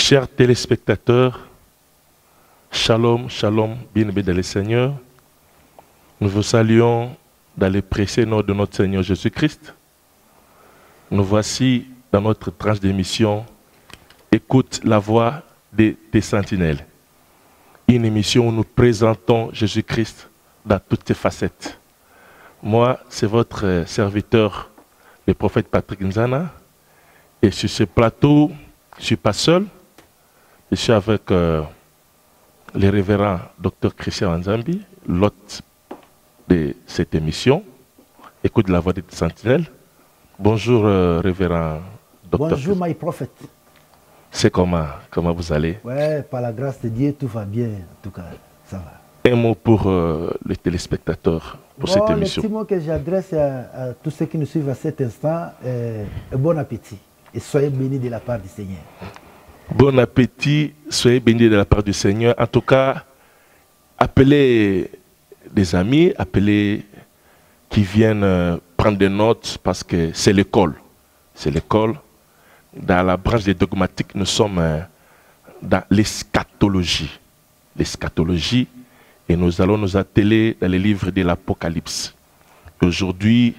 Chers téléspectateurs, shalom, shalom, bien-aimés dans le Seigneur. Nous vous saluons dans le précieux nom de notre Seigneur Jésus-Christ. Nous voici dans notre tranche d'émission Écoute la voix des sentinelles. Une émission où nous présentons Jésus-Christ dans toutes ses facettes. Moi, c'est votre serviteur, le prophète Patrick Nzana. Et sur ce plateau, je ne suis pas seul. Je suis avec le révérend Dr Christian Nzambi, l'hôte de cette émission. Écoute la voix des sentinelles. Bonjour, révérend Dr. Bonjour, my prophet. C'est comment vous allez? Ouais, par la grâce de Dieu, tout va bien. En tout cas, ça va. Un mot pour les téléspectateurs pour cette émission. Le petit mot que j'adresse à tous ceux qui nous suivent à cet instant, bon appétit et soyez bénis de la part du Seigneur. Bon appétit, soyez bénis de la part du Seigneur. En tout cas, appelez des amis, appelez qui viennent prendre des notes parce que c'est l'école. C'est l'école. Dans la branche des dogmatiques, nous sommes dans l'eschatologie. L'eschatologie, et nous allons nous atteler dans les livres de l'Apocalypse. Aujourd'hui,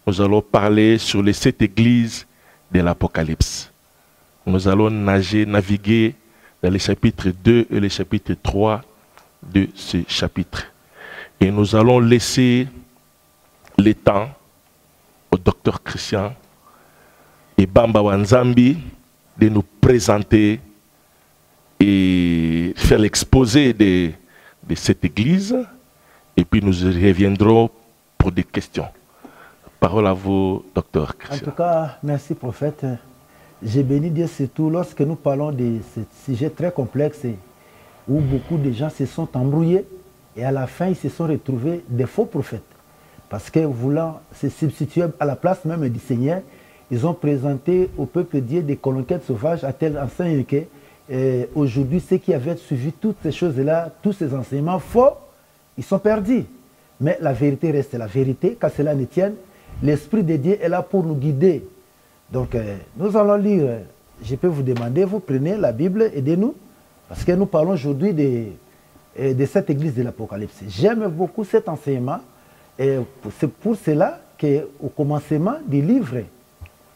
nous allons parler sur les 7 églises de l'Apocalypse. Nous allons naviguer dans les chapitres 2 et les chapitres 3 de ce chapitre. Et nous allons laisser le temps au docteur Christian et Bamba Wanzambi de nous présenter et faire l'exposé de cette église. Et puis nous reviendrons pour des questions. Parole à vous, docteur Christian. En tout cas, merci prophète. J'ai béni Dieu surtout lorsque nous parlons de ce sujet très complexe où beaucoup de gens se sont embrouillés et à la fin ils se sont retrouvés des faux prophètes. Parce que voulant se substituer à la place même du Seigneur, ils ont présenté au peuple de Dieu des conquêtes sauvages à tel enseigne que aujourd'hui ceux qui avaient suivi toutes ces choses-là, tous ces enseignements faux, ils sont perdus. Mais la vérité reste la vérité, qu'à cela ne tienne. L'Esprit de Dieu est là pour nous guider. Donc, nous allons lire, je peux vous demander, vous prenez la Bible, aidez-nous, parce que nous parlons aujourd'hui de cette église de l'Apocalypse. J'aime beaucoup cet enseignement, et c'est pour cela qu'au commencement du livre,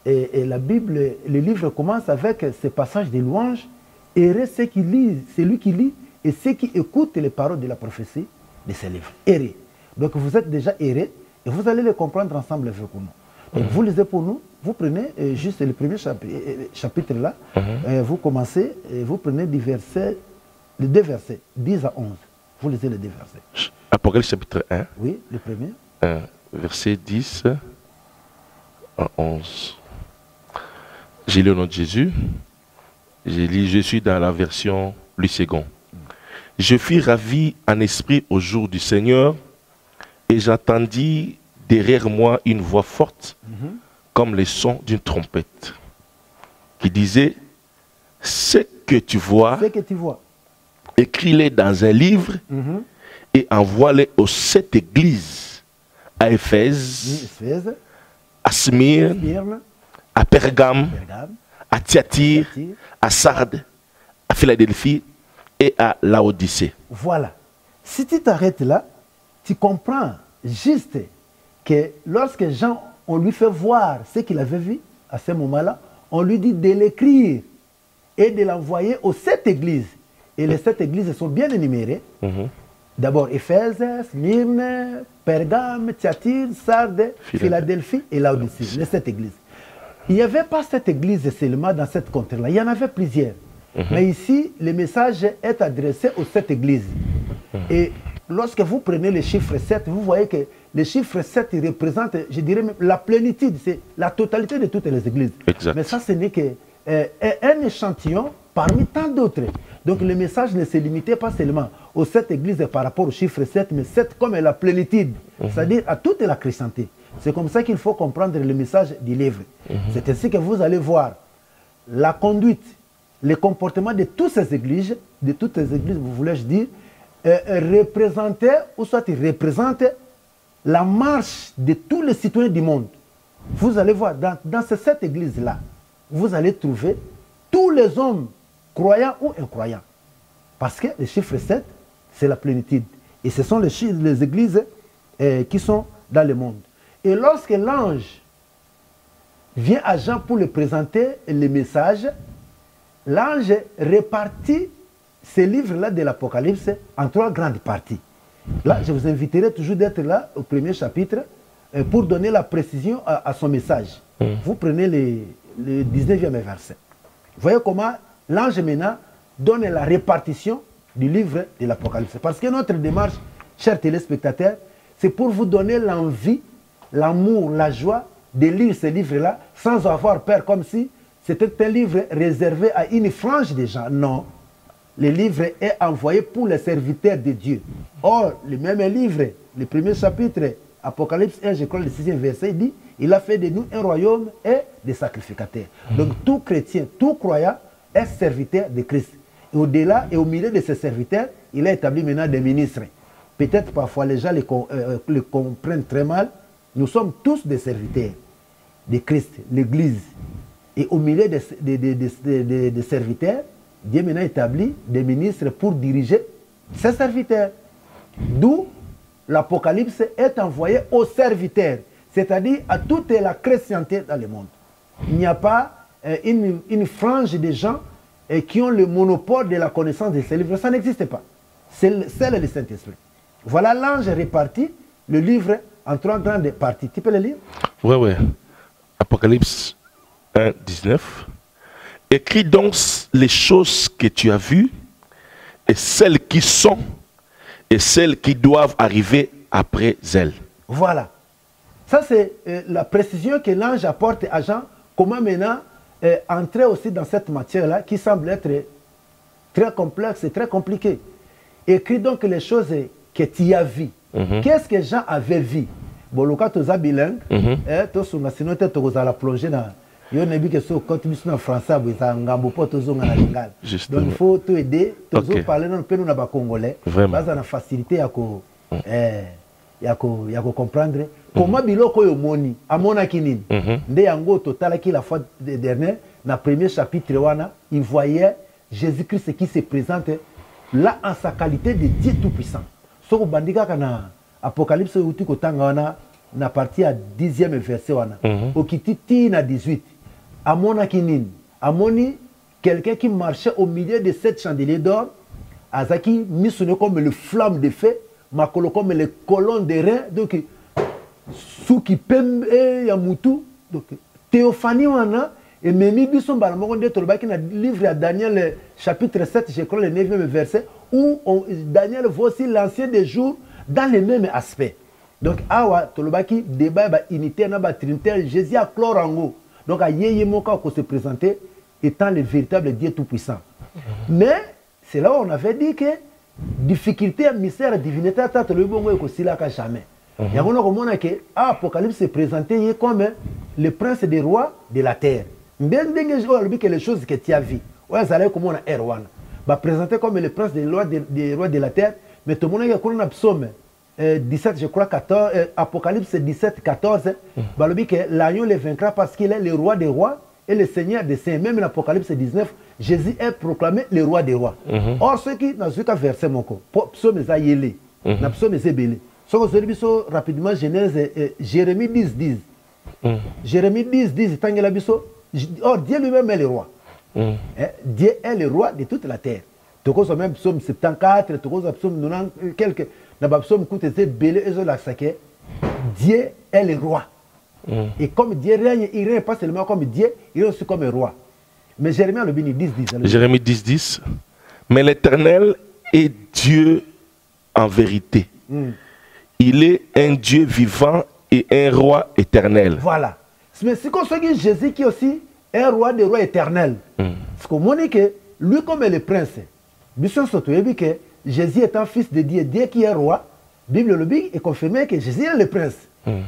et la Bible, le livre commence avec ce passage de louanges, heureux ceux qui lisent, celui qui lit, et ceux qui écoutent les paroles de la prophétie de ce livre. Heureux. Donc, vous êtes déjà heureux, et vous allez les comprendre ensemble avec nous. Donc, vous lisez pour nous, vous prenez juste le premier chapitre là, vous commencez, et vous prenez les 2 versets, 10 à 11. Vous lisez les 2 versets. Apocalypse chapitre 1. Oui, le premier. Verset 10 à 11. J'ai lu au nom de Jésus. Je suis dans la version Louis II. Je fus ravi en esprit au jour du Seigneur, et j'entendis derrière moi une voix forte, comme le son d'une trompette, qui disait: ce que tu vois, écris-les dans un livre et envoie-les aux 7 églises, à Éphèse, à Smyrne, à Pergame, à Thyatire, à Sardes, à Philadelphie et à Laodicée. Voilà. Si tu t'arrêtes là, tu comprends juste que lorsque Jean, on lui fait voir ce qu'il avait vu à ce moment-là, on lui dit de l'écrire et de l'envoyer aux 7 églises. Et les 7 églises sont bien énumérées. D'abord Éphèse, Smyrne, Pergame, Thyatire, Sardes, Philadelphie et Laodicée. Les 7 églises. Il n'y avait pas cette église seulement dans cette contrée-là. Il y en avait plusieurs. Mais ici, le message est adressé aux 7 églises. Et lorsque vous prenez le chiffre 7, vous voyez que le chiffre 7 il représente, je dirais même, la plénitude, c'est la totalité de toutes les églises. Exact. Mais ça, ce n'est qu'un échantillon parmi tant d'autres. Donc le message ne se limitait pas seulement aux 7 églises par rapport au chiffre 7, mais 7 comme la plénitude, c'est-à-dire à toute la chrétienté. C'est comme ça qu'il faut comprendre le message du livre. C'est ainsi que vous allez voir la conduite, le comportement de toutes ces églises, vous voulez-je dire, représenter, ou soit représente la marche de tous les citoyens du monde. Vous allez voir, dans ces 7 églises-là, vous allez trouver tous les hommes croyants ou incroyants. Parce que le chiffre 7, c'est la plénitude. Et ce sont les églises qui sont dans le monde. Et lorsque l'ange vient à Jean pour lui présenter le message, l'ange répartit ces livres-là de l'Apocalypse en 3 grandes parties. Là, je vous inviterai toujours d'être là au premier chapitre pour donner la précision à son message. Vous prenez le 19e verset. Vous voyez comment l'ange maintenant donne la répartition du livre de l'Apocalypse. Parce que notre démarche, chers téléspectateurs, c'est pour vous donner l'envie, l'amour, la joie de lire ce livre-là sans avoir peur, comme si c'était un livre réservé à une frange des gens. Non, le livre est envoyé pour les serviteurs de Dieu. Or, le même livre, le premier chapitre, Apocalypse 1, je crois le 6e verset, il dit, il a fait de nous un royaume et des sacrificateurs. Donc tout chrétien, tout croyant est serviteur de Christ. Et au-delà et au milieu de ces serviteurs, il a établi maintenant des ministres. Peut-être parfois les gens les comprennent très mal. Nous sommes tous des serviteurs de Christ, l'Église. Et au milieu des serviteurs, Dieu maintenant établit des ministres pour diriger ses serviteurs. D'où l'Apocalypse est envoyé aux serviteurs, c'est-à-dire à toute la chrétienté dans le monde. Il n'y a pas une frange de gens qui ont le monopole de la connaissance de ces livres. Ça n'existe pas. C'est le Saint-Esprit. Voilà l'ange réparti le livre en 3 grandes parties. Tu peux le lire? Oui, oui. Apocalypse 1, 19. Écris donc les choses que tu as vues, et celles qui sont, et celles qui doivent arriver après elles. Voilà. Ça, c'est la précision que l'ange apporte à Jean. Comment maintenant entrer aussi dans cette matière-là qui semble être très complexe et très compliquée. Écris donc les choses que tu as vues. Qu'est-ce que Jean avait vu? Bon, le cas de ça bilingue, sinon tu as la plongée dans. Il y a des gens qui sont en français, donc il faut tout aider, tout parler dans le pays de congolais, parce qu'on a facilité à comprendre comment biloko yo moni amona kinini nde yango total qui la fois dernière dans premier chapitre wana il voyait Jésus-Christ qui se présente là en sa qualité de Dieu tout-puissant. Soko bandika kana Apocalypse uti kotanga wana na partie à 10e verset wana okiti na 18 amona kinini amoni quelqu'un qui marchait au milieu de 7 chandeliers d'or azaki misune comme le flamme de feu makolo comme les colonnes de reins donc souki pembe ya mutu donc théophanie wana et memi biso mbala moko nde tolobaki na livre ya Daniel chapitre 7 je crois le 9e verset où Daniel voit aussi l'ancien des jours dans le même aspect. Donc awa tolobaki débat ba unité na ba trinité Jésus a clorango donc a yeye moka ko se présenter étant le véritable Dieu tout puissant. Mais c'est là où on avait dit que difficulté mystère divinité tata le bongo ko silaka jamais. Il y a un que Apocalypse s'est présenté comme le prince des rois de la terre. Que les choses que tu as vues, va présenter comme le prince des rois de la terre, mais tout le monde a un psaume 17, je crois 14, Apocalypse 17, 14, va dire que l'agneau le vaincra parce qu'il est le roi des rois et le seigneur des saints. Même l'Apocalypse 19, Jésus est proclamé le roi des rois. Or, ceux qui, dans ce cas, verset mon co, psaume Zayele, psaume Zébélé. Rapidement, Genèse, Jérémie 10, 10. Jérémie 10, 10, or Dieu lui-même est le roi. Dieu est le roi de toute la terre. Tu as même psaume 74, tu as psaume 90, quelques. Psaume Dieu est le roi. Et comme Dieu règne, il règne pas seulement comme Dieu, il est aussi comme un roi. Mais Jérémie le 10, 10. Jérémie 10, 10. Mais l'Éternel est Dieu en vérité. Il est un Dieu vivant et un roi éternel. Voilà. Mais c'est comme ça que Jésus qui est aussi un roi des rois éternels. Parce qu'on dit que lui comme le prince, que Jésus est un fils de Dieu, Dieu qui est roi, la Bible le dit et confirmé que Jésus est le prince.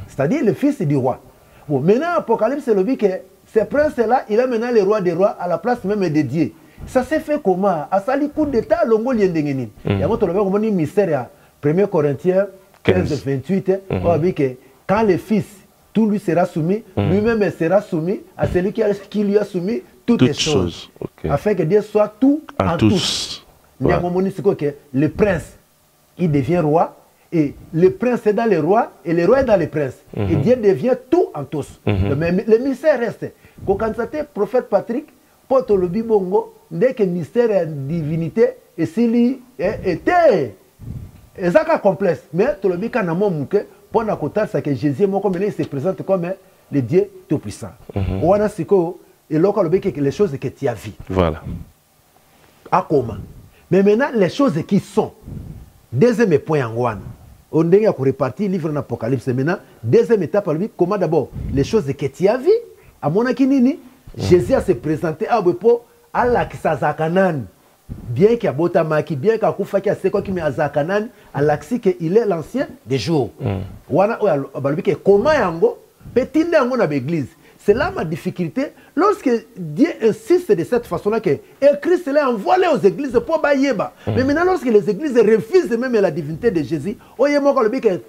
C'est-à-dire le fils du roi. Bon, maintenant, Apocalypse le dit que ce prince-là, il est maintenant le roi des rois à la place même de Dieu. Ça s'est fait comment? À Sali coup d'état, l'ongo liendengeni. Il y a un mystère, 1 Corinthiens 15, 28, on dit que quand le Fils, tout lui sera soumis, lui-même sera soumis à celui qui lui a soumis toutes choses. Okay. Afin que Dieu soit tout en tous. Voilà. Le prince, il devient roi. Et le prince est dans le roi, et le roi est dans le prince. Et Dieu devient tout en tous. Mais le mystère reste. Quand on a prophète Patrick, pour le Bibongo, dès que le mystère est divinité, et s'il était complexe. Mais tout le monde a mouké, pour la côté, c'est que Jésus se présente comme le Dieu tout-puissant. On a ce que les choses que tu as vues. Voilà. À comment? Mais maintenant, les choses qui sont. Deuxième point en one. On a réparti le livre de l'Apocalypse. Maintenant, deuxième étape, comment d'abord les choses que tu as vues, à mon akinini, Jésus a se présenté à Wepo, à la Kisazakanan. Bien qu'il y a Botamaki, bien qu'il y a Koufaki, à Seko qui met à Zakanan, à l'axi qu'il est l'ancien des jours. Comment yango, petit yango na l'église. C'est là ma difficulté. Lorsque Dieu insiste de cette façon-là, que Christ l'a envoyé aux églises pour Bayeba. Mais maintenant, lorsque les églises refusent même la divinité de Jésus,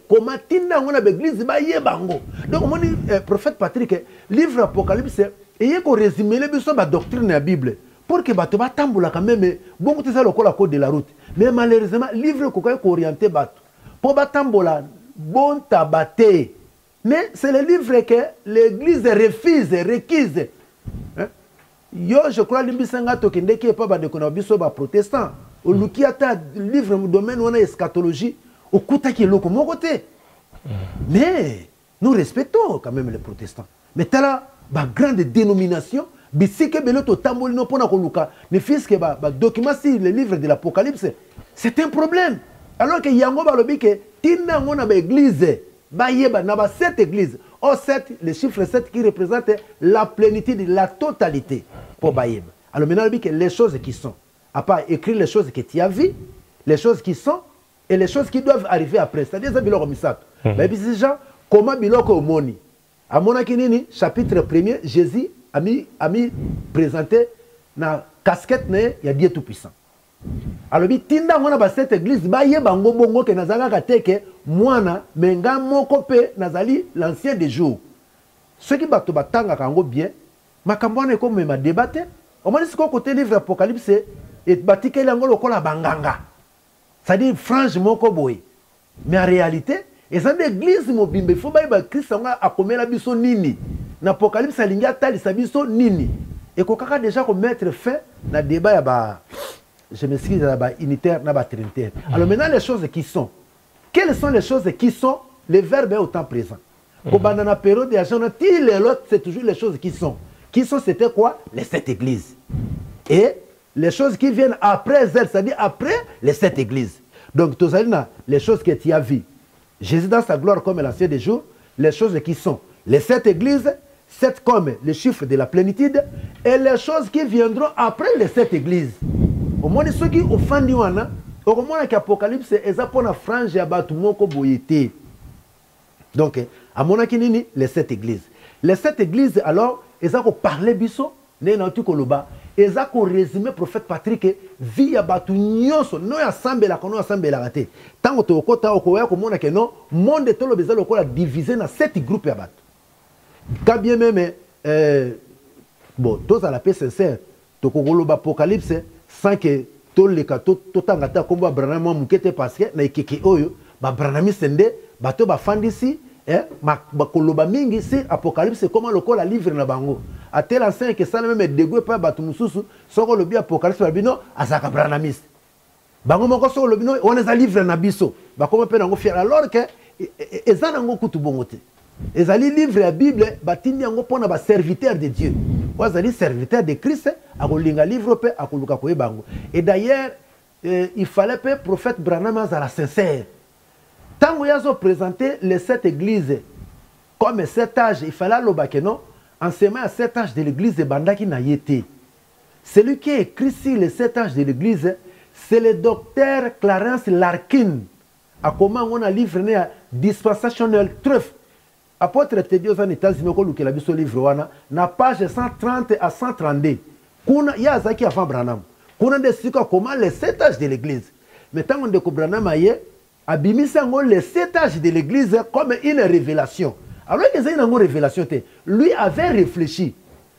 comment Tinda on a l'église Bayeba. Donc, mon prophète Patrick, livre Apocalypse, et il faut résumer la doctrine de la Bible. Pour que tu vas tamboula quand même, bon, tu sais le code de la route. Mais malheureusement, livre est orienté bateau. Pour tamboula, bon tabaté. Mais c'est le livre que l'église refuse, requise. Hein? Yo, je crois que l'Imbisanga qui est pas de Konabiso protestant. Au Lukiata, livre mu domaine où on a eschatologie, au Koutaki Loko, mon côté. Mais nous respectons quand même les protestants. Mais tu as la grande dénomination, bisike beloto tambolino pona koluka, ne fils que document sur le livre de l'Apocalypse, c'est un problème. Alors que yango balobi que tinda ngona ba église. Cette église, le chiffre 7 qui représente la plénitude, la totalité pour Bayeba. Alors maintenant, les choses qui sont, à part écrire les choses que tu as vues, les choses qui sont et les choses qui doivent arriver après. C'est-à-dire, mais c'est gens, comment biloko omoni. À mon akinini, chapitre 1er, Jésus a mis présenté na casquette, il y a Dieu tout-puissant. Alors, tinda mwana ba cette église ba ye bango bongo ke nazanga kateke mwana menga moko pe nazali l'ancien des jours. Ceux qui bato batanga kango bien, makambo na ko mema débattre. Au moins ce côté livre Apocalypse et batike lango lokola banganga. C'est-à-dire franche moko boy. Mais en réalité, et ça l'église mobimbe faut ba Christ nga akomela biso nini. Na Apocalypse alinga tali sabiso nini. Et ko kaka déjà ko mettre fin na débat ya ba je m'excuse, unitaire, trinitaire. Alors maintenant, les choses qui sont. Quelles sont les choses qui sont? Le verbe est autant présent. Au banana période de l'autre, c'est toujours les choses qui sont. Qui sont, c'était quoi? Les 7 églises. Et les choses qui viennent après elles, c'est-à-dire après les 7 églises. Donc, tout ça, les choses que tu as vues. Jésus dans sa gloire comme l'ancien des jours, les choses qui sont. Les 7 églises, 7 comme le chiffre de la plénitude, et les choses qui viendront après les 7 églises. Au moins, ceux qui ont fait du wana, au moins, l'Apocalypse est pour la frange à battre mon boyété. Donc, à mon avis, les 7 églises. Les 7 églises, alors, ils ont parlé biso, ils ont résumé le prophète Patrick, via battu nyonso, non assemblé la kono assemblé la raté. Tant que tu as que non, monde est tout le divisé dans 7 groupes à battre. Quand bien même, bon, tous à la paix sincère, tu as l'Apocalypse, sans que tout le cas tout tangata comme Branham mukete parce que na ikeke oyo ba Branham sende bato ba fandisi ba koloba mingi c'est Apocalypse comment le col la livre na bango a tel enseigne que ça même dégoût pas bato mususu soko le bi Apocalypse ba bino azaka Branhamis bango moko soko le bino on les livre na biso ba comme pe nango fier alors que ezana ngo kutu bongote ezali livre la Bible batindi yango pona ba serviteur de Dieu. Vous allez serviteur de Christ, à kolinga livre pe à koluka koye bango. Et d'ailleurs, il fallait que le prophète Branham à la sincère. Tant que vous présenter les 7 églises comme 7 âges, il fallait le non, enseigner à 7 âges de l'église de Bandaki n'a été. Celui qui a écrit sur les 7 âges de l'église, c'est le docteur Clarence Larkin. À comment on a livré à Dispensational Truth. Apôtre Tedios en États-Unis, qui a vu ce livre, na page 130 à 132. Il y a Zaki avant Branham. On a décidé comment les 7 âges de l'église. Mais tant qu'on découvre Branham, Abimisa les 7 âges de l'église comme une révélation. Alors qu'il y a une révélation, lui avait réfléchi.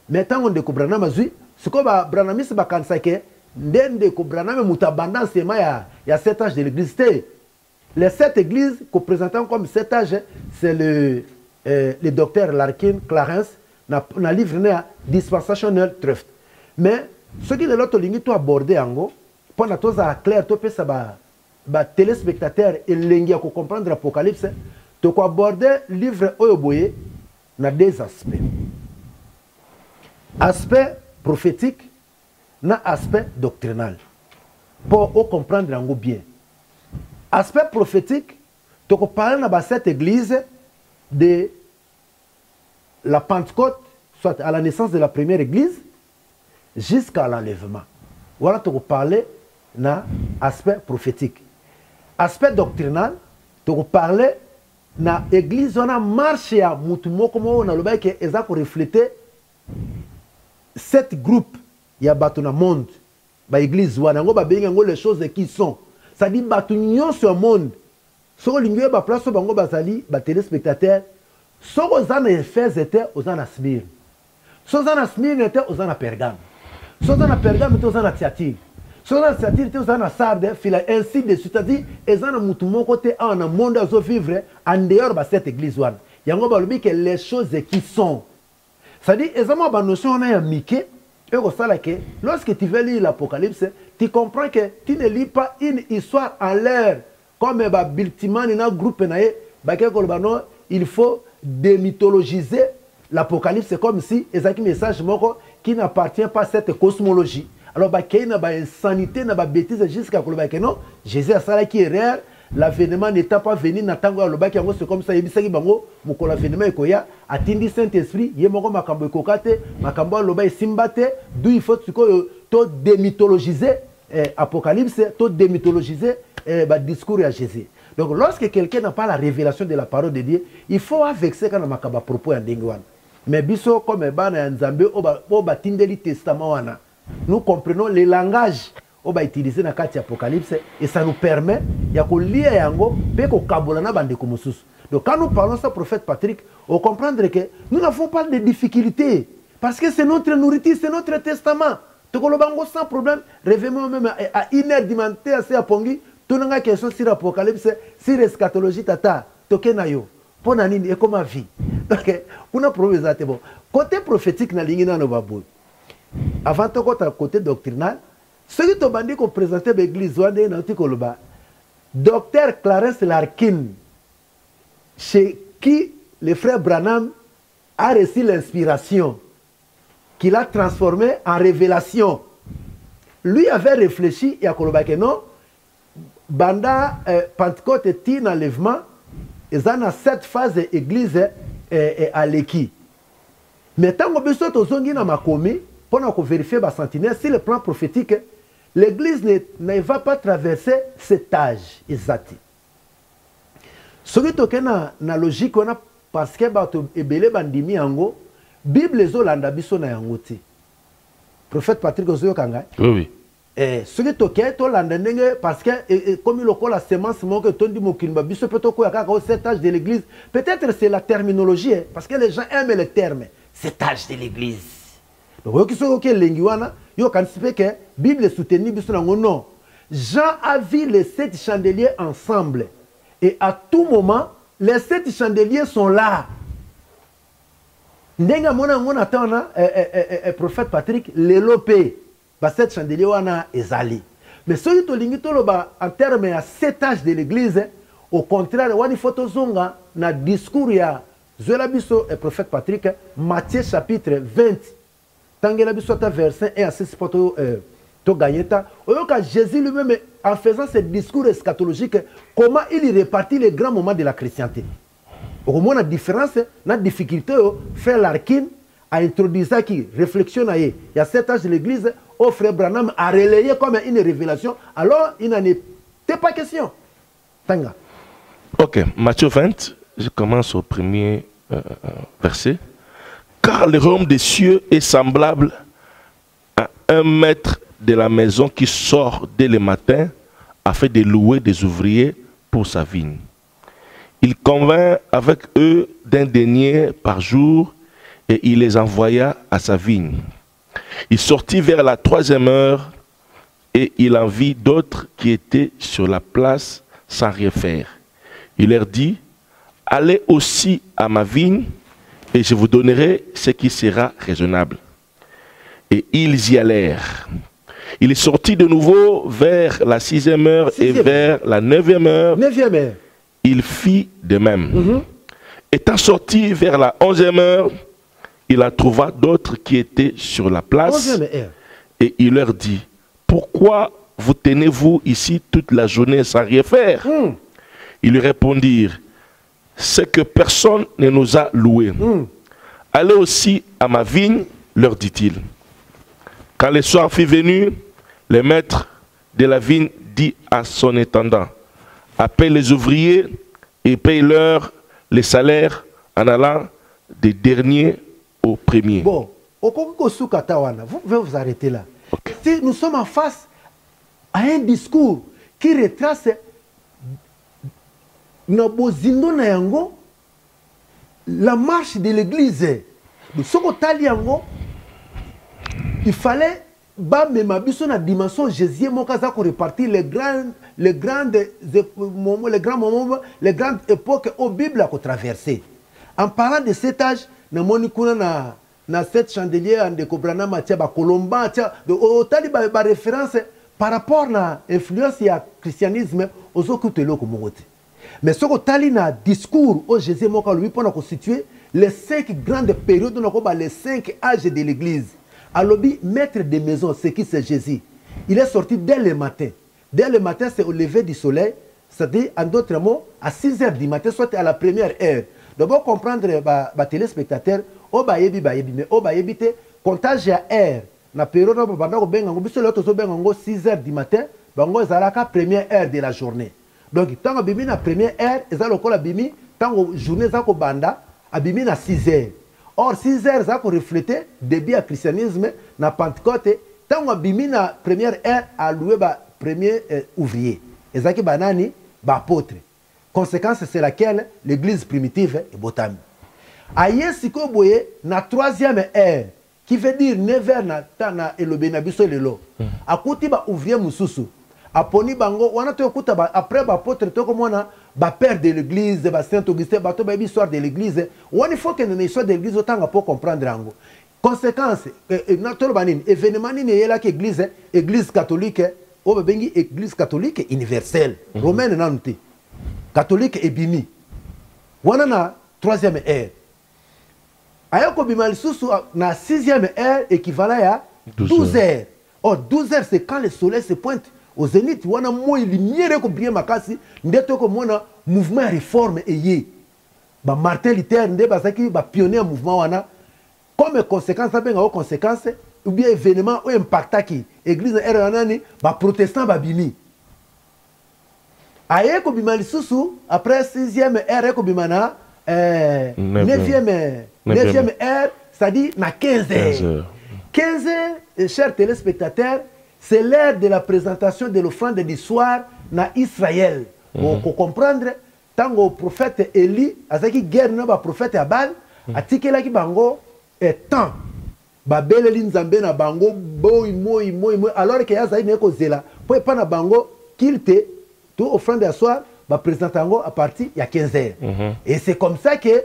Mais tant qu'on découvre Branham, Ce que Branham c'est bakansake ndende ko Branham mutabanda sema ya 7 âges de l'église. Les 7 églises qu'on présente comme 7 âges, c'est le docteur Larkin Clarence na livre né Dispensational Truth. Mais ce qui est l'autre ligne to aborder ango pendant tous à clair to pesa ba téléspectateur et lengia ko comprendre l'Apocalypse to ko aborder livre oyoboye na deux aspects. Aspect prophétique na aspect doctrinal. Pour comprendre ango bien. Aspect prophétique, tu peux parler dans cette église de la Pentecôte, soit à la naissance de la première église, jusqu'à l'enlèvement. Voilà, tu peux parler dans l'aspect prophétique. Aspect doctrinal, tu peux parler dans l'église, on a marché à Moutumo, comme on a le bail qui est refléter 7 groupes, il y a dans le monde, dans l'église, on a les choses qui sont. Ça dit que sur le monde, si on a une place où on a des téléspectateurs, si on a des Éphèse, on a Smyrne. Si on a Smyrne, on a Pergame. Si on a Pergame, on a Thyatire. Si on a Thyatire, on a Sardes, ainsi de suite. C'est-à-dire qu'ils ont un côté en un monde à vivre en dehors de cette église. Il y a que les choses qui sont. C'est-à-dire qu'ils ont une notion de Mickey. Et lorsque tu veux lire l'Apocalypse, tu comprends que tu ne lis pas une histoire en l'air comme Biltiman dans un groupe. Il faut démythologiser l'Apocalypse comme si il y a un message qui n'appartient pas à cette cosmologie. Alors, il y a une insanité, une bêtise jusqu'à ce que non, Jésus a ça qui est rare. L'avènement n'étant pas venu, c'est comme ça, l'avènement est atteindre Saint-Esprit, il y a makambo kokate, makambo loba simbate, d'où il faut to démythologiser Apocalypse, to démythologiser discours à Jésus. Donc lorsque quelqu'un n'a pas la révélation de la parole de Dieu, il faut vexer quand makaba propos en dengwan. Mais biso comme bana nzambe oba tindeli testament wana. Nous comprenons le langage on va utiliser dans la Apocalypse et ça nous permet de lire yango pe ko kabola na bande ko mususu. Donc quand nous parlons ça prophète Patrick, on comprendre que nous n'avons pas de difficultés parce que c'est notre nourriture, c'est notre testament. To ko lobango sans problème, réveillez-moi même à 1h du matin à Pongi, tout nga question sur Apocalypse, sur eschatologie tata, tokena yo. Pour nani et comme vie. Donc on a prouvé ça bon. Côté prophétique na lingi na no babu. Avant to côté doctrinal, ce qui te bandit qu'on présentait l'église, docteur Clarence Larkin, chez qui le frère Branham a reçu l'inspiration, qu'il a transformé en révélation. Lui avait réfléchi et a dit que non, Banda Pentecôte et l'enlèvement, ils ont 7 phases de l'église à l'équipe. Mais tant que nous avons pour vérifier la sentinelle, si le plan prophétique, l'église ne va pas traverser cet âge exact. Ce qui est na logique, parce que ebele bandimi yango, Bible les olanda biso na yango ti. Prophète Patrick Ozoyo Kanga. Oui. Ce qui est olanda ndenge parce que comme il a la semence que tondi mokimba biso peut ko yakaka au cet âge de l'église. Peut-être c'est la terminologie parce que les gens aiment le terme cet âge de l'église. Donc, il que la Bible soutenue, non. Jean a vu les 7 chandeliers ensemble. Et à tout moment, les 7 chandeliers sont là. Ndenga mona attend prophète Patrick, l'élopé. 7 chandeliers wana ezali. Mais ce qui en termes de 7 âges de l'église, au contraire, il faut zonga na discours ya Zolabiso et prophète Patrick, Matthieu chapitre 20. Tangela bisota verset 1 à 6 pour to gagneta. Jésus lui-même en faisant ce discours eschatologique, comment il répartit les grands moments de la chrétienté. Au moins la différence, la difficulté, frère Larkin a introduit ça qui réflexion il y a 7 âges de l'église, au frère Branham a relayé comme une révélation, alors il n'en était pas question. Tanga. Ok, Matthieu 20, je commence au premier verset. Car le royaume des cieux est semblable à un maître de la maison qui sort dès le matin afin de louer des ouvriers pour sa vigne. Il convint avec eux d'un denier par jour et il les envoya à sa vigne. Il sortit vers la 3e heure et il en vit d'autres qui étaient sur la place sans rien faire. Il leur dit, allez aussi à ma vigne et je vous donnerai ce qui sera raisonnable. Et ils y allèrent. Il est sorti de nouveau vers la 6e heure et vers la 9e heure. 9e heure. Il fit de même. Étant sorti vers la 11e heure, il en trouva d'autres qui étaient sur la place. 11e heure. Et il leur dit, pourquoi vous tenez-vous ici toute la journée sans rien faire? Ils lui répondirent, c'est que personne ne nous a loués. Allez aussi à ma vigne, leur dit-il. Quand le soir fut venu, le maître de la vigne dit à son intendant, appelle les ouvriers et paye-leur les salaires en allant des derniers aux premiers. Bon, vous pouvez vous arrêter là. Okay. Si nous sommes en face à un discours qui retrace la marche de l'église, il fallait la dimension Jésus répartir les grands moments, les grandes époques aux Bible à traverser. En parlant de cet âge, na cette chandelier en découvrant Matia Colomba, de référence par rapport à l'influence du christianisme aux autres locaux. Mais ce que tali na discours au Jésus moka lui pour constituer les 5 grandes périodes les 5 âges de l'église. À l'objet maître de maison, c'est qui c'est Jésus. Il est sorti dès le matin. Dès le matin, c'est au lever du soleil, c'est-à-dire en d'autres mots à 6 h du matin, soit à la première heure. D'abord comprendre les téléspectateurs, mais comptage à heure. Na période où bango bengango biso le tozo bengango 6 h du matin, bango ezalaka première heure de la journée. Donc tant bimi na première heure, ezalo kola bimi tant journée za ko banda abimi na 6 h. Or 6 h za ko refléter début à christianisme na Pentecôte, tant abimi na première heure a loué ba premier ouvrier. Ezaki banani ba apôtre. Conséquence c'est laquelle l'église primitive est botami. Aye siko boye na 3e heure qui veut dire 9 h na tana elobe na biso lelo. Akuti ba ouvrier mususu. Aponi bango wana to kuta ba après ba apôtre to komona ba père de l'église ba Saint Augustin ba to ba histoire de l'église. Il faut que nous histoire de l'église autant pour comprendre ango. Conséquence na to banini événement ni yela que église catholique o bengi église catholique universelle. Romaine nanti. Catholique et bini. Wana na 3e heure. Ayako bimali susu na 6e heure équivalent à 12 heures. Or 12 heures c'est quand le soleil se pointe au zénith. Wana moi lumière ko bien makasi ndeto ko mona mouvement réforme eye. Ba Martin Luther nde basaki ba pionnier mouvement wana comme conséquence ça benga conséquence ou bien événement ou impacta qui église era nani ba protestant ba bini. Ayeko bimali susu après 6e heure ko bimana 9e heure, c'est-à-dire na 15 heures. 15 heures, chers téléspectateurs, c'est l'heure de la présentation de l'offrande du soir na Israël. Pour comprendre, tant que le prophète Élie, azaki guerre na ba prophète Abal, atikela ki bango et temps. Ba bele linzambe na bango boy moi alors que yazai ne ko zela. Pour pas na bango kilte tout offrande du soir ba présenter à partir il y a 15 heures. Et c'est comme ça que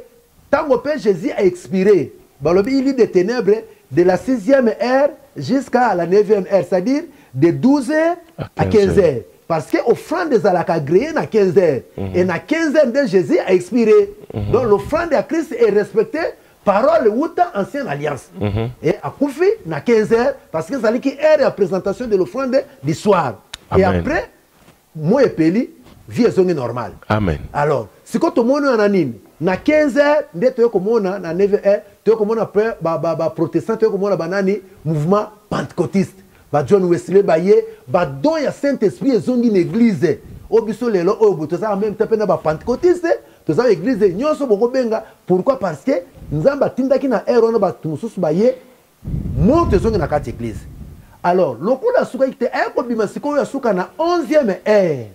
tant que Jésus a expiré, il y a des ténèbres de la 6e heure jusqu'à la 9e heure, c'est-à-dire de 12 heures à 15 heures. Parce que l'offrande des alaka agréé à 15 heures. Et à 15 heures de Jésus a expiré. Donc l'offrande à Christ est respectée parole ou ancienne alliance. Et à Koufi, à 15 heures, parce que c'est la présentation de l'offrande du soir. Et après, moi et Peli, vie est normale. Amen. Alors, si tout le monde est en ligne, na 15 heures, ndé to komona na 9 heures, to komona après ba protestant to komona banani mouvement pentecôtiste. Ba John Wesley baye ba don ya Saint-Esprit ezongi l'église. Obiso lelo o botoza en même temps na ba pentecôtiste, to za église nyonso boko benga. Pourquoi? Parce que nzamba tindaki na ero na ba tumususu baye monte zongi na kati église. Alors, le coup de souka était un peu bimasiko ya souka na 11e heure.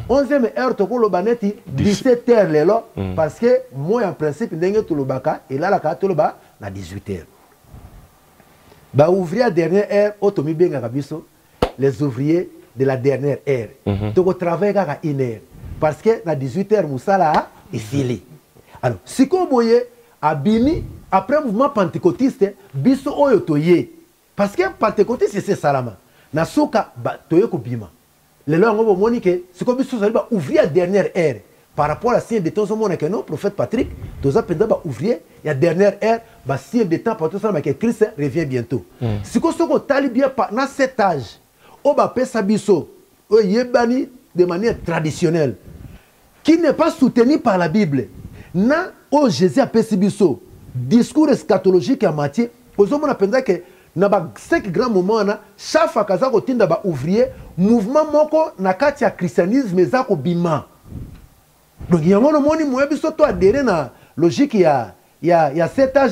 11e heure to ko lo baneti 17 heures lelo parce que moi en principe ndenge to lo baka et là la ka to lo ba na 18 heures. Bah ouvrier à dernière ère, automi bien gabiso, les ouvriers de la dernière ère. Donc au travail à 1 heure. Parce que na 18h Moussala est fini. Alors, si vous voyez, à Bini, après le mouvement pentecôtiste, biso oyo toye. Parce que pentecôtiste c'est salama. Na soka ba toye ko bima. Le là on va monique, si comme biso ça ouvrier à dernière ère. Par rapport à signe de temps au monde que non, prophète Patrick, tous a pendant ba ouvrier, il y a dernière ère, ba signe de temps pour tout ça mais que Christ revient bientôt. Si qu'on se tali bien dans cet âge, on va pesa biso, o yebani de manière traditionnelle qui n'est pas soutenu par la Bible. Na o Jésus a pesi biso discours eschatologique en matière, aux hommes on a pensé que na ba 5 grands moments na chaque fois kaza ko tinda ba ouvrier, mouvement moko na kati ya christianisme za ko bima. Donc, il y a un monde qui a adhéré à logique, il y a cet âge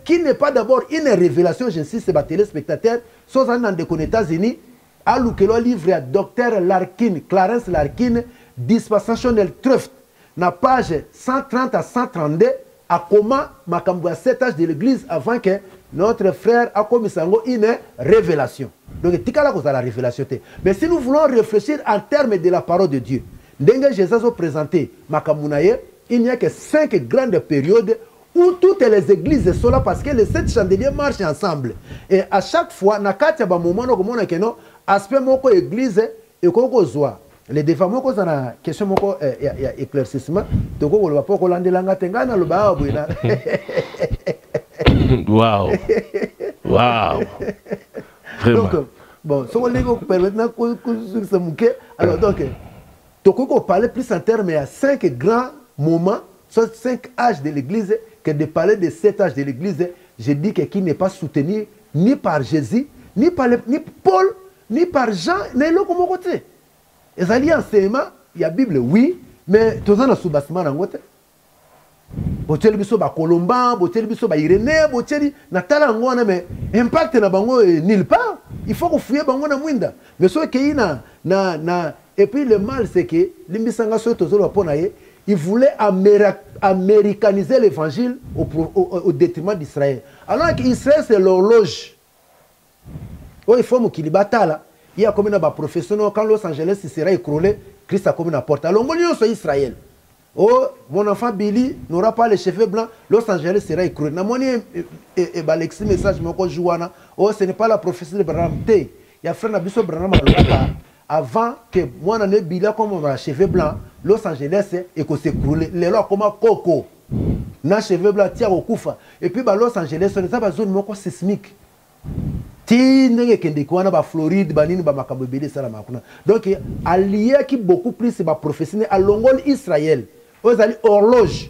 qui n'est pas d'abord une révélation, j'insiste, c'est les téléspectateurs, soit dans les États-Unis, à l'oukel livre à Dr. Larkin, Clarence Larkin, Dispensational Truth, na page 130 à 132, à comment Makambo à cet âge de l'église avant que notre frère a commis une révélation. Donc, c'est la révélation. Mais si nous voulons réfléchir en termes de la parole de Dieu, Dengue Jésus a présenté Makamounaye, il n'y a que 5 grandes périodes où toutes les églises sont là parce que les 7 chandeliers marchent ensemble. Et à chaque fois, na kati ya ba moment que non aspect moko église et koko zoa. Les défauts moko na question moko éclaircissement, to ko lo pas ko landelanga tengana lo ba buina. Wow. Wow. Vraiment. Donc bon, so on les permettre na ko sur ce mouké. Alors donc donc, on parler plus en termes à 5 grands moments, soit 5 âges de l'Église, que de parler de 7 âges de l'Église, je dis que qui n'est pas soutenu ni par Jésus, ni par ni Paul, ni par Jean, ni l'autre comme côté. Et ça y est enseignement, il y a la Bible, oui, mais tout ça, sous bassement en côté. Botel biso ba Colomban, botel biso ba Irénée, botel natala ngona mais impact na bango nulle part. Il faut qu'on fouille bango na mwinda. Mais ce qui na et puis le mal c'est que limbisanga so tozolo ponaye, il voulait américaniser l'évangile au détriment d'Israël. Alors qu'Israël c'est l'horloge. Oh il faut mukilibata là. Il y a comme une professionnel quand Los Angeles sera écroulé, Christ a comme une porte. Alors on sur Israël. Oh, mon enfant Billy n'aura pas les cheveux blancs, Los Angeles sera écroulé. Namoni et Alexis message mon jouana. Oh, ce n'est pas la prophétie de Branham. Il y a frère Nabiso Branham avant que moi n'ai Billy comme les cheveux blancs, Los Angeles et que s'écroule. Les lois comme coco. Na cheveux blancs tia au koufa. Et puis Los Angeles on est dans une zone moko sismique. Tine kende kwana ba Floride banini ba makambo bele sala makuna. Donc allié qui beaucoup plus ba prophétie à Longol Israël. Aux alliés horloge.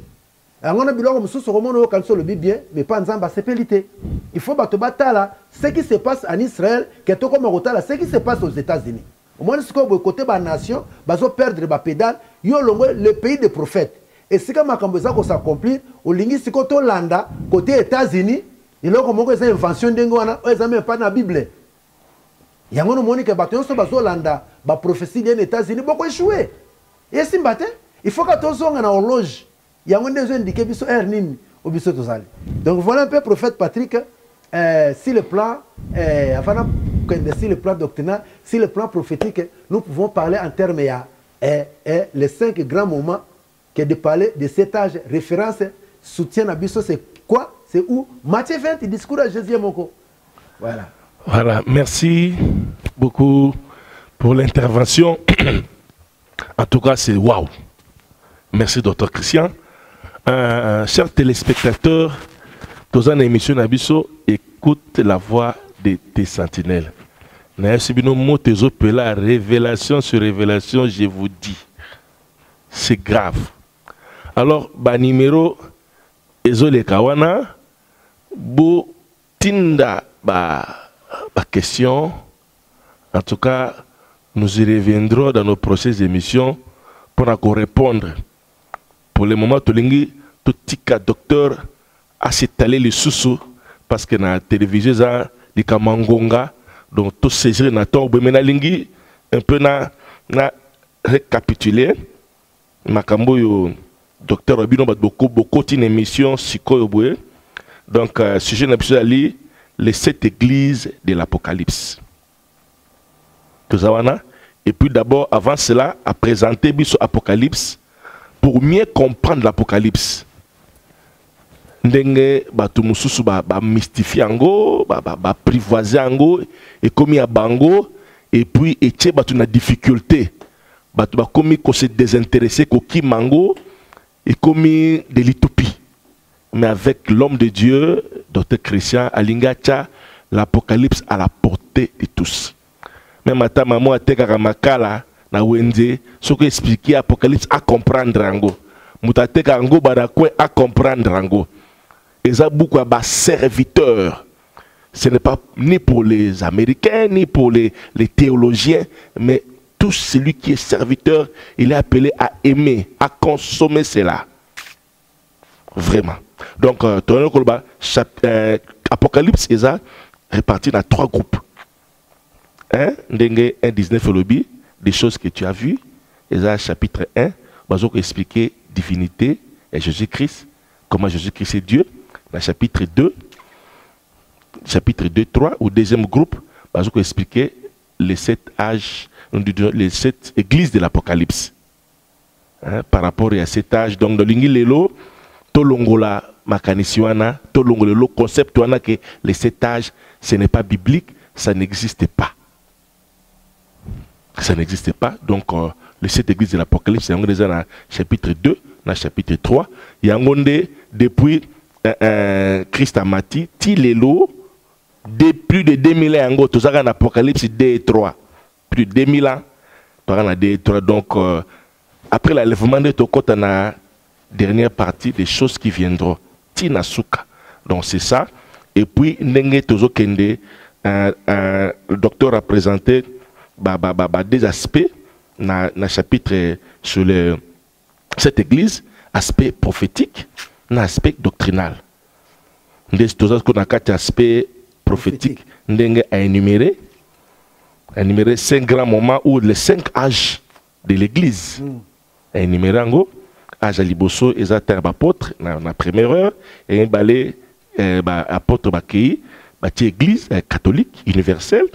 On a biloko mususu komono quand le bien mais pas nzamba sepelité. Il faut bato batala ce qui se passe en Israël que to comme rotala ce qui se passe aux États-Unis. Au moins ce qu'on côté ba nation bazo perdre ba pédale yo longo le pays des prophètes. Et si comme makambo ça ko s'accomplir au lingi siko to landa côté États-Unis. Il y a une invention de l'Angwana, ils n'ont pas dans la Bible. Il y a une monnaie qui est sur la prophétie des États-Unis, beaucoup échoué. Et si il faut que tu aies une horloge. Il y a des indiqués qui sont ernis au biseau de Zali. Donc voilà un peu prophète Patrick, si le plan, avant si le plan doctrinal, si le plan prophétique, nous pouvons parler en termes les 5 grands moments que de parler de cet âge, référence, soutien à biseau, c'est quoi? C'est où Matthieu 20, il discours à Jésus Moko. Voilà. Voilà, merci beaucoup pour l'intervention. En tout cas, c'est waouh. Merci, Dr. Christian. Chers téléspectateurs, tous en émission Nabiso, écoute la voix des sentinelles. Révélation sur révélation, je vous dis. C'est grave. Alors, numéro Ezole Kawana. Bo tinda ba question. En tout cas, nous y reviendrons dans nos prochaines émissions pour encore répondre. Pour le moment, Tolingi, tout tika docteur a s'étalé les sous parce que na télévision ça, les kamangonga, donc tout saisir na tombe mais na lingi un peu na récapituler. Makambo yo docteur Obino ba beaucoup une émission sikoyo boye. Donc, sujet n'absolu ali, les 7 églises de l'Apocalypse. Et puis d'abord, avant cela, à présenter l'Apocalypse pour mieux comprendre l'Apocalypse. Ndenge batu mususu ba mystifier ango, ba privoiser ango, et comme il y a bango, et puis et batu na difficulté, batu ba komi ko se désintéresser ko ki mango, et comme de l'utopie. Mais avec l'homme de Dieu, Dr. Christian Alingacha, l'Apocalypse à la portée de tous. Même à ta maman a été makala na wende, ce que expliquer l'Apocalypse à comprendre ango. Mutate ango badakwe à comprendre ango. Et ça beaucoup à serviteurs. Ce n'est pas ni pour les Américains, ni pour les théologiens, mais tout celui qui est serviteur, il est appelé à aimer, à consommer cela. Vraiment. Donc, Apocalypse est réparti dans 3 groupes. 1:19 lobby, des choses que tu as vues. Et ça, chapitre 1, va expliquer divinité et Jésus-Christ, comment Jésus-Christ est Dieu. Dans chapitre 2, 3, au deuxième groupe, va expliquer les 7 âges, les 7 églises de l'Apocalypse. Par rapport à cet âge, donc, dans l'Ingilelo, Tolongola Makanisiwana, Tolongolo concept que les 7 âges, ce n'est pas biblique, ça n'existe pas. Ça n'existe pas. Donc, les 7 églises de l'Apocalypse, c'est déjà dans chapitre 2, dans chapitre 3. Il y a depuis Christ a mati, Tilelo, plus de 2000 ans, tout ça dans l'Apocalypse 2 et 3. Plus de 2000 ans, tout ça dans 2 et 3. Donc, après l'enlèvement de Tokota, dans la dernière partie des choses qui viendront. Tina Suka. Donc, c'est ça. Et puis, Nenge Tozo Kende, le docteur a présenté des aspects dans le chapitre sur cette église, aspect prophétique, un aspect doctrinal. Des choses qu'on a 4 aspects prophétiques, Nenge a énuméré 5 grands moments ou les 5 âges de l'église. A énuméré en gros, âge à Liboso, et ça apôtre, dans la première heure, et un balai apôtre Bakei, église catholique, universelle,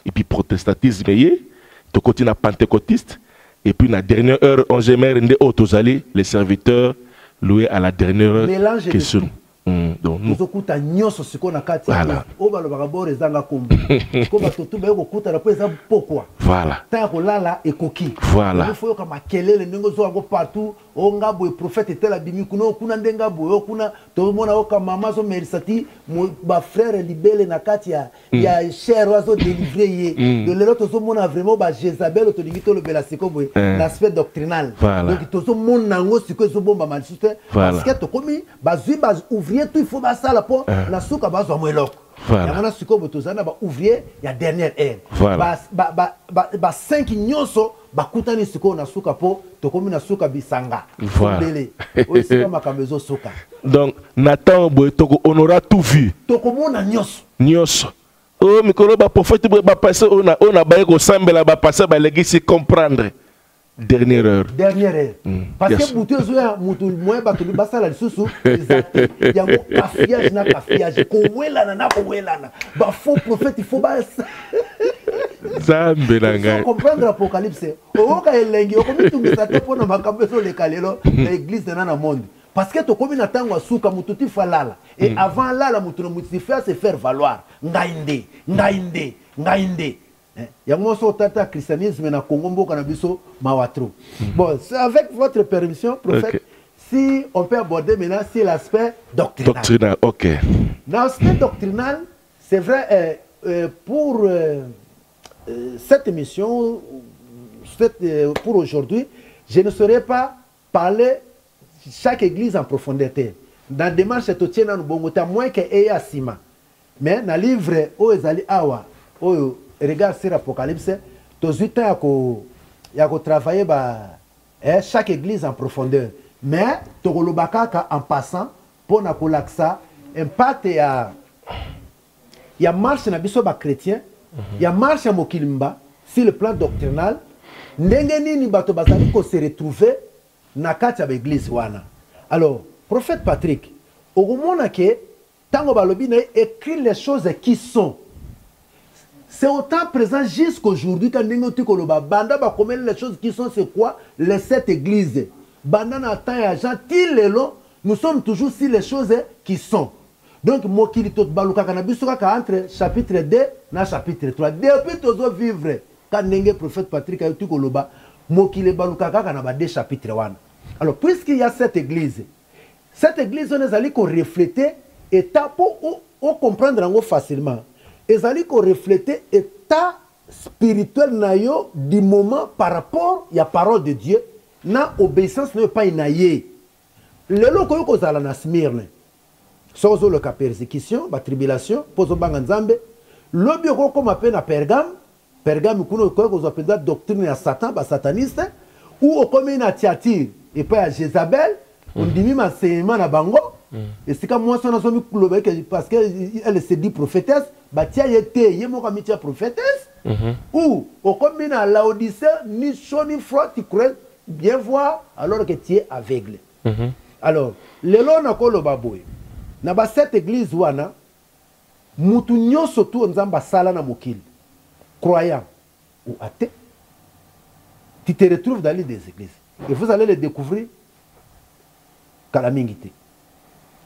et puis protestantisme, tu continues à pentecôtiste, et puis dans la dernière heure, 11e heure, les serviteurs loués à la dernière heure question. Donc, nous. Voilà. Voilà. Voilà. Onga boy prophète était la bimi kuno kuna ndenga boy kuna to mona oka mama zo merisati ba frère libele na kati ya cher oiseau délivré ye de l'autre zo mona vraiment ba Jézabel to dingito le bela siko boy l'aspect doctrinal donc to zo mona ngo siko zo bomba maliste parce que to komi ba zui ba ouvrier tout il faut ba sala po na suka ba zo mweloko ya mana siko bo to zana ba ouvrier ya dernière ère ba 5 nyonso bakutani siko na suka po tokomi na suka bisanga voilà. Aussi makamezo suka donc Nathan boy toko honora tout vu tokomona nyos oh mikolo ba prophète ba passer on a ba ko sambela ba passer ba légisi comprendre dernière heure parce que mutu ezoya mutu moye bato basala lisusu yango kafiage na kafiage ko welana na ko welana ba faux prophète il faut ba Zambe na ngai comprendre l'Apocalypse oka elengi okomitungisa te pona makambo so le kalelo l'église na na monde parce que to komi na tango suka mututi falala et avant là la mutu mutu faire se faire valoir ngainde yango so tata christianisme na Congo mboka na biso mawatro bon c'est avec votre permission prophète si on peut aborder maintenant c'est l'aspect doctrinal OK l'aspect doctrinal c'est vrai pour cette émission, pour aujourd'hui, je ne saurais pas parler chaque église en profondeur. Dans la démarche, c'est au dans le moins que Eya Sima. Mais dans le livre, Ezali Awa, regarde sur l'Apocalypse, tu as travaillé chaque église en profondeur. Mais tu as en passant, pour l'accès, impact il y a marche dans les chrétiens. Il y a marche à Mokilimba sur le plan doctrinal. Ndengeni ni bato bazali ko se retrouver na kati ya l'église wana. Alors, prophète Patrick, okomona ke Tango balobi na écrit les choses qui sont. C'est autant présent jusqu'aujourd'hui quand Nengotu Koloba Banda ba comment les choses qui sont c'est quoi les 7 églises. Banda na temps ya Jean Tilelo, nous sommes toujours sur les choses qui sont. Donc mokili tot baluka kana bisoka ka entre chapitre 2 na chapitre 3. Depuis tozo vivre quand Nenge prophète Patrick Ayutu Koloba mokili baluka kana ba 2 chapitres 1. Alors puisqu'il y a cette église on est allé qu'on refléter état pour comprendre facilement. Ils allaient qu'on refléter l'état spirituel nayo du moment par rapport à la parole de Dieu. Na obéissance n'est pas inaïe. Le loco yoko zala na Smyrne. Sozo le cas persécution, la tribulation, poso banganzambe. Le bureau comme appelle à Pergame. Pergame kuno ko appelle doctrine à Satan, ba sataniste. Ou au comme une Thyatire et pas à Jézabel. On dit même c'est na bango. Et c'est comme moi son azomi parce qu'elle se dit prophétesse. Batia yete yemoka mitia prophétesse ou au comme à Laodicée ni chaud ni froid tu crois bien voir alors que tu es aveugle. Alors le lona ko lo baboy na ba cette église wana mutu nyoso tu nzamba sala na mokili croyant ou athée tu te retrouves dans les des églises et vous allez les découvrir kalamingité.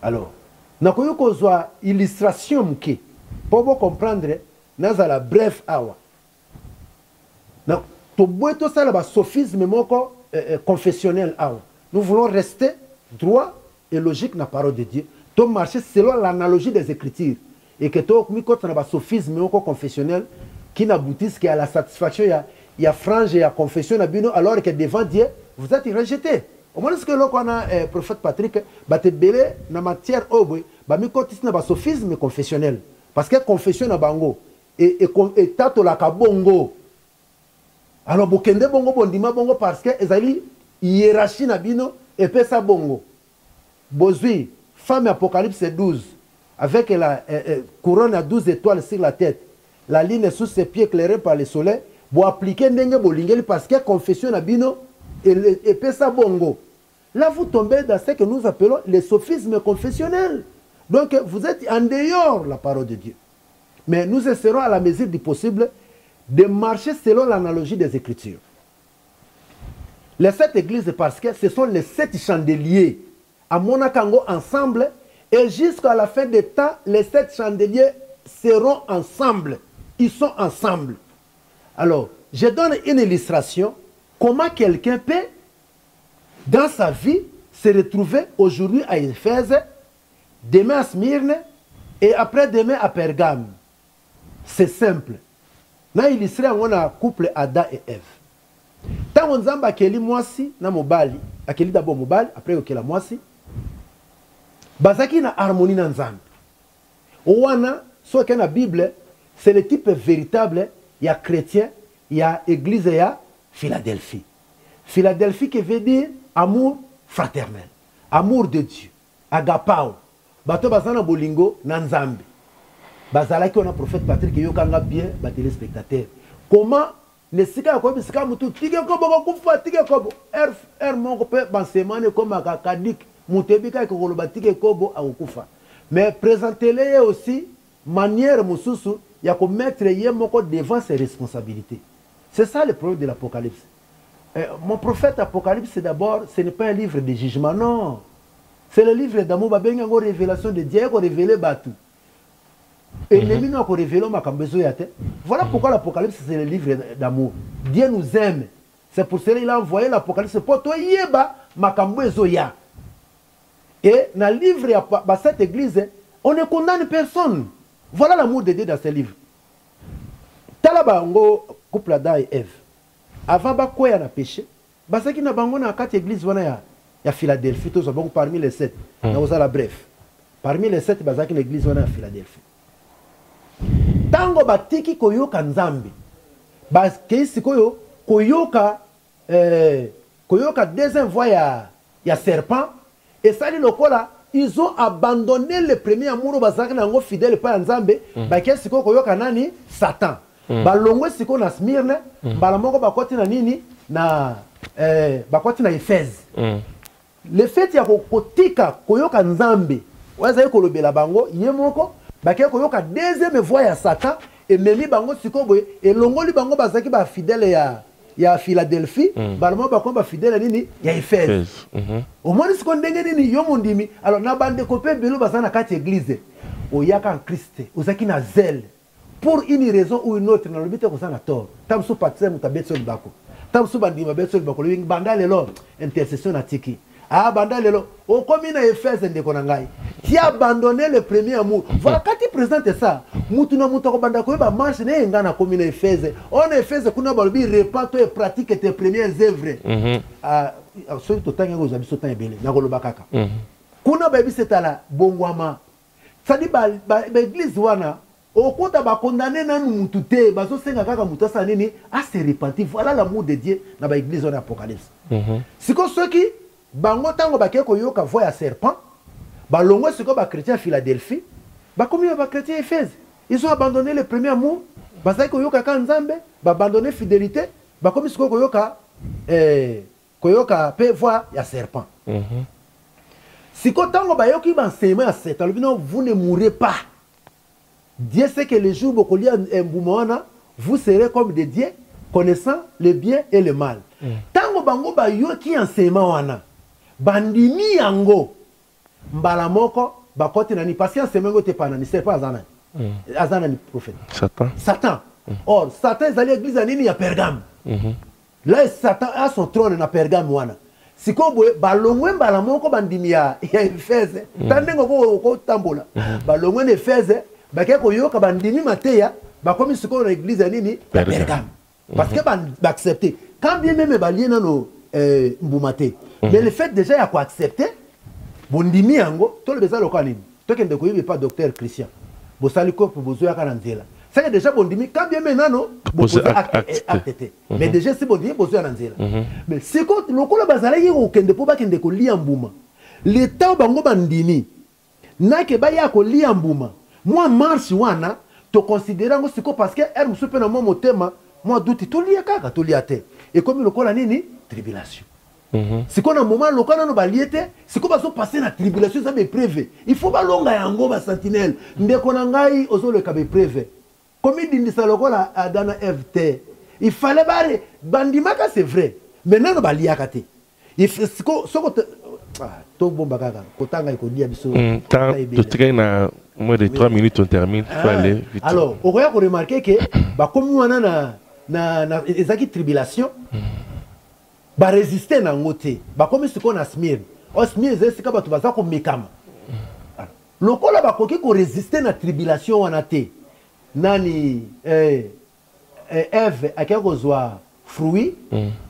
Alors na ko yoko zwa illustration mke pour vous comprendre, nous avons la bref awa. Tout ça, le sophisme confessionnel awa. Nous voulons rester droit et logique dans la parole de Dieu. Tout marcher selon l'analogie des Écritures. Et que tout le sophisme confessionnel qui n'aboutisse qu'à la satisfaction, il y a frange et il y a confession, alors que devant Dieu, vous êtes rejeté. Au moins, ce que l'on a prophète Patrick, te belé dans matière obwe, le sophisme confessionnel. Parce que confession na bango et tato la kabongo. Alors bokende bongo bondima bongo parce que ezali hiérarchie na bino et pesa bongo. Bozui femme Apocalypse 12 avec la couronne à 12 étoiles sur la tête, la ligne sous ses pieds éclairée par le soleil, bo appliquer ndenge bolingeli parce que confession na bino et pesa bongo. Là vous tombez dans ce que nous appelons les sophismes confessionnels. Donc, vous êtes en dehors de la parole de Dieu. Mais nous essaierons à la mesure du possible de marcher selon l'analogie des Écritures. Les 7 églises, parce que ce sont les 7 chandeliers à Monacango ensemble, et jusqu'à la fin des temps, les 7 chandeliers seront ensemble. Ils sont ensemble. Alors, je donne une illustration. Comment quelqu'un peut, dans sa vie, se retrouver aujourd'hui à Éphèse, demain à Smyrne et après demain à Pergame. C'est simple. Là, il serait un couple Adam et Ève. Tant on zamba akeli mwasi na mobali, akeli d'abord mobali, après okela mwasi. Bazaki na harmonie na nzambe. Owana, soit que la Bible, c'est le type véritable, il y a chrétien, il y a église, il y a Philadelphie. Philadelphie qui veut dire amour fraternel, amour de Dieu, agapao. Bato bazana bolingo na nzambe. Bazalaki on a prophète Patrick yokanga bien ba téléspectateurs. Comment ne sika ko bisika mutu tige ko boko kufa tige ko mon pe bansemane comme akadik mutebika ko ko batike ko bo akufa. Mais présentez-les aussi manière mususu ya ko mettre yemoko devant ses responsabilités. C'est ça le problème de l'Apocalypse. Mon prophète Apocalypse d'abord, ce n'est pas un livre de jugement, non. C'est le livre d'amour, une révélation de Dieu, qui révèle Batou. Et l'ennemi n'a pas révélé Makambezo Yate. Voilà pourquoi l'Apocalypse, c'est le livre d'amour. Dieu nous aime. C'est pour cela qu'il a envoyé l'Apocalypse pour toi, Yeba Makambezo Ya. Et dans le livre de cette église, on ne condamne personne. Voilà l'amour de Dieu dans ce livre. Talabango, couple Adam et Ève. Avant quoi il y a péché, parce qu'il y a une église à Philadelphie, parmi les 7. Bref. Parmi les 7, il y a une église à Philadelphie. Tango batiki koyoka nzambe. Parce que si koyoka deuxième voix ya serpent et ça dit lokola ils ont abandonné le premier amour bazaki nango fidèle pa nzambe ba kesi koyoka nani Satan. Balongwe siko na Smyrne, balamoko bakoti na nini na bakoti na Éphèse. Le fait ya kotika koyoka nzambe Oazali kolobela bango yemoko bakaya koyoka deuxième voix ya Satan et memi bango sikoboye et longoli bango bazaki ba fidèle ya Philadelphie balamo bakon ba fidèle nini ya Éphèse. Au moins siko ndenge nini yo mondimi alors na bande kopé belo bazana kati église oyaka en Christ ozaki na zèle pour une raison ou une autre na lobite ko sana tort tamso patse mutabetso libako tamso bandima betso libako le banda lelo intercession na tiki ah banda lelo o komi na Éphèse ndeko na ngai qui a abandonné le premier amour voilà quand il présente ça mutu na mutu ko banda ko ba marche ne ngana komi na Éphèse on Éphèse kuna balobi repent et pratique tes premières œuvres ah so to tanga ko zabiso tan ebele na ko loba kaka kuna ba biso tala bongwama sadi ba église wana okota ba condamner nanu mutu te bazo senga kaka mutu asa nini a se repentir voilà l'amour de Dieu na ba église wana Apocalypse siko soki bango tango ba keko yoka voix ya serpent ba longo siko ba chrétien Philadelphie ba komi ba chrétien Éphèse ils ont abandonné le premier amour bazaki ko yoka ka nzambe ba abandonné fidélité ba komi siko ko yoka pe voix ya serpent siko tango ba yoki ba enseignement ya Satan vous ne mourrez pas. Dieu sait que le jour où vous un boumana, vous serez comme des dieux, connaissant le bien et le mal. Tango bango ba yo ki enseignement wana, bandimi yango, mbala moko, ba kote nani, parce que enseignement te panani, c'est pas Azana. Azana ni prophète. Satan. Satan. Or, Satan est allé à l'église à Pergame. Là, Satan a son trône à Pergame wana. Si ko balongwe mbala moko bandimi ya Éphèse, tandengo ko tambola. Balongwe na Éphèse, bakaya koyoka bandimi mateya bakomi siko na église ya nini Pergame parce que ba accepter quand bien même balie nano mbumate mais le fait déjà ya ko accepter bondimi yango to le beza lokwa nini to kende ko yibe pas docteur Christian bo sali ko pour bozo ya kana nzela c'est déjà bondimi quand bien même nano bozo accepter mais déjà c'est bondimi bozo ya nzela mais siko lokola bazala yi ko kende po ba kende ko lia mbuma le temps bango bandimi na ke ba ya ko lia mbuma moi marche wana to considérant aussi parce que elle me soupe na mon thème moi doute to lia kaka to lia te et comme le kola nini tribulation c'est qu'on a un moment le kola no baliete c'est qu'on va se passer la tribulation ça be prévu il faut ba longa yango ba sentinelle ndeko na ngai ozo le kabe prévu comme il dit ça le kola adana FT il fallait bare bandimaka c'est vrai maintenant no balia kate il faut soko to bomba kaka kotanga iko dia biso temps de train moins de 3 minutes on termine, il faut aller vite. Alors, on va remarquer que comme on a une tribulation, va résister à ngote. Comme ce qu'on a smir. On smir c'est que tu vas ça comme mécam. Le col va ko résister à la tribulation on a té. Nani Ève a quelque soit fruit.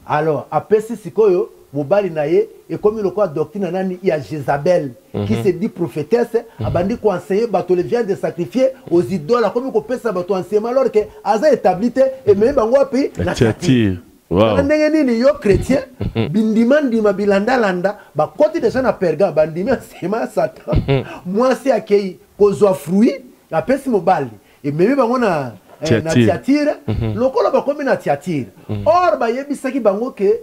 Alors après c'est koyo mobali naye et comme le quoi doctrine nani il y a Jézabel qui se dit prophétesse abandi ko enseigner bato le vient de sacrifier aux idoles comme ko pesa bato enseignement alors que aza établité et même bango api la tire wow ndenge nini yo chrétien bindimandi mabilanda landa ba koti déjà na Pergame bandimi enseignement Satan moi c'est akei ko zo fruit apesi mobali et même bango na Tiatire lokola bakomi na Tiatire or ba yebisaki bango ke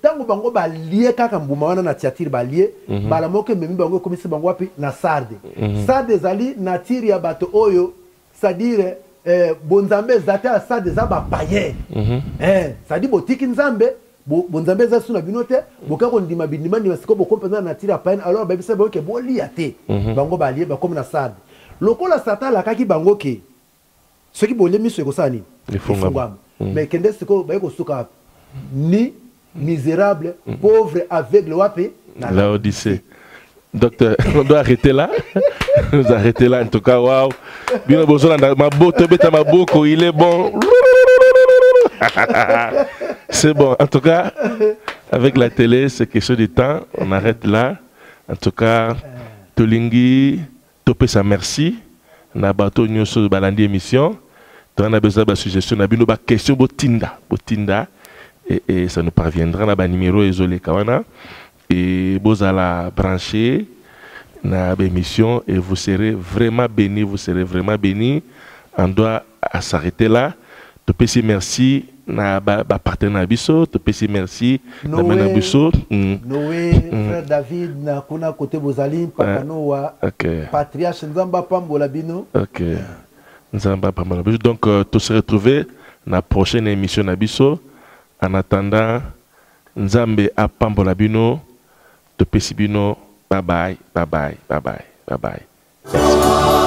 tango bango ba lié kaka mbuma wana na Tiatire ba lié bala moke memi bango komisi bango wapi na Sarde Sarde zali na tire ya bato oyo c'est-à-dire bonzambe zata Sarde za ba païen c'est-à-dire botiki nzambe bonzambe za suna binote bokako ndima bindima ni masiko bokompena na tire ya païen alors ba yebisa bango ke bolia te bango ba lié ba komi na Sarde lokola Satan la kaki bango ke ce qui bolé mis sur ça ni mais quand est-ce que bah suka ni misérable pauvre aveugle wapi la Odyssée. Docteur, on doit arrêter là. Nous arrêter là en tout cas. Waouh, bien besoin de ma botte bête ma boucle, il est bon. C'est bon. En tout cas, avec la télé, c'est question de temps. On arrête là. En tout cas, Tolingi, topé sa merci. Na bateau nous sur balandi émission. On a besoin de suggestion, on a besoin de questions botinda et ça nous parviendra. On a un numéro isolé kawana et vous allez brancher na émission et vous serez vraiment bénis, vous serez vraiment bénis. On doit s'arrêter là. Merci na ba partenaire biso to pesi merci na Noé, mena biso Noé, frère David na kuna côté bozali papa Noah patriarche Nzamba pambola bino. OK Nzamba pambola biso. Donc to se retrouver na prochaine émission na biso. En attendant Nzambe a pambola bino to pesi bino. Bye bye. Merci.